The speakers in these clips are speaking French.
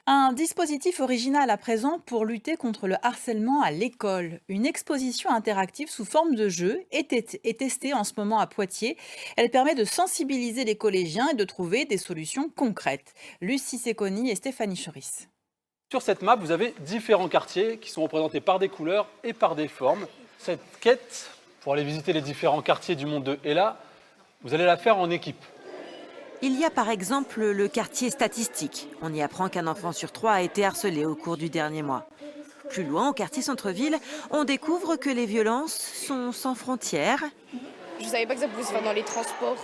Un dispositif original à présent pour lutter contre le harcèlement à l'école. Une exposition interactive sous forme de jeu est testée en ce moment à Poitiers. Elle permet de sensibiliser les collégiens et de trouver des solutions concrètes. Lucie Secconi et Stéphanie Choris. Sur cette map, vous avez différents quartiers qui sont représentés par des couleurs et par des formes. Cette quête, pour aller visiter les différents quartiers du monde de Ella, vous allez la faire en équipe. Il y a par exemple le quartier statistique. On y apprend qu'un enfant sur 3 a été harcelé au cours du dernier mois. Plus loin, au quartier centre-ville, on découvre que les violences sont sans frontières. Je ne savais pas que ça pouvait se faire dans les transports.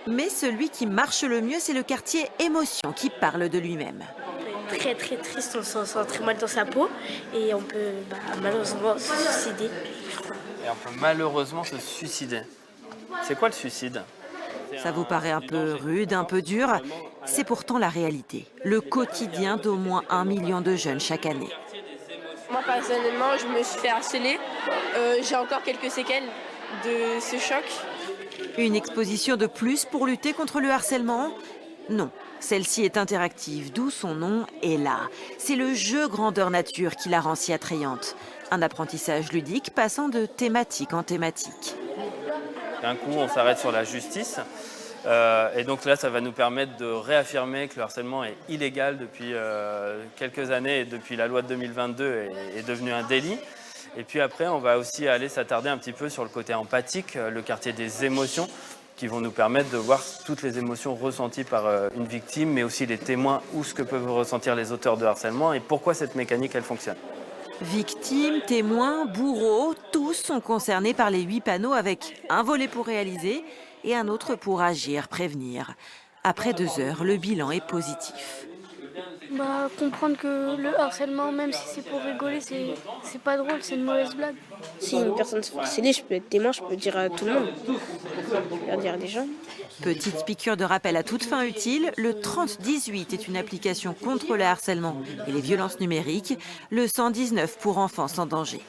Mais celui qui marche le mieux, c'est le quartier émotion qui parle de lui-même. Très très triste, on se sent très mal dans sa peau et on peut malheureusement se suicider. Et on peut malheureusement se suicider. C'est quoi le suicide? Ça vous paraît un peu rude, un peu dur? C'est pourtant la réalité, le quotidien d'au moins 1 million de jeunes chaque année. Moi personnellement, je me suis fait harceler. J'ai encore quelques séquelles de ce choc. Une exposition de plus pour lutter contre le harcèlement? Non, celle-ci est interactive, d'où son nom Ella. C'est le jeu grandeur nature qui la rend si attrayante. Un apprentissage ludique passant de thématique en thématique. D'un coup, on s'arrête sur la justice. Et donc là, ça va nous permettre de réaffirmer que le harcèlement est illégal depuis quelques années et depuis la loi de 2022 est devenu un délit. Et puis après, on va aussi aller s'attarder un petit peu sur le côté empathique, le quartier des émotions, qui vont nous permettre de voir toutes les émotions ressenties par une victime, mais aussi les témoins ou ce que peuvent ressentir les auteurs de harcèlement et pourquoi cette mécanique, elle fonctionne. Victimes, témoins, bourreaux, tous sont concernés par les 8 panneaux avec un volet pour réaliser et un autre pour agir, prévenir. Après 2 heures, le bilan est positif. Comprendre que le harcèlement, même si c'est pour rigoler, c'est pas drôle, c'est une mauvaise blague. Si une personne se fait harceler, je peux être témoin, je peux dire à tout le monde. Je peux dire à des gens. Petite piqûre de rappel à toute fin utile, le 3018 est une application contre le harcèlement et les violences numériques, le 119 pour enfants sans danger.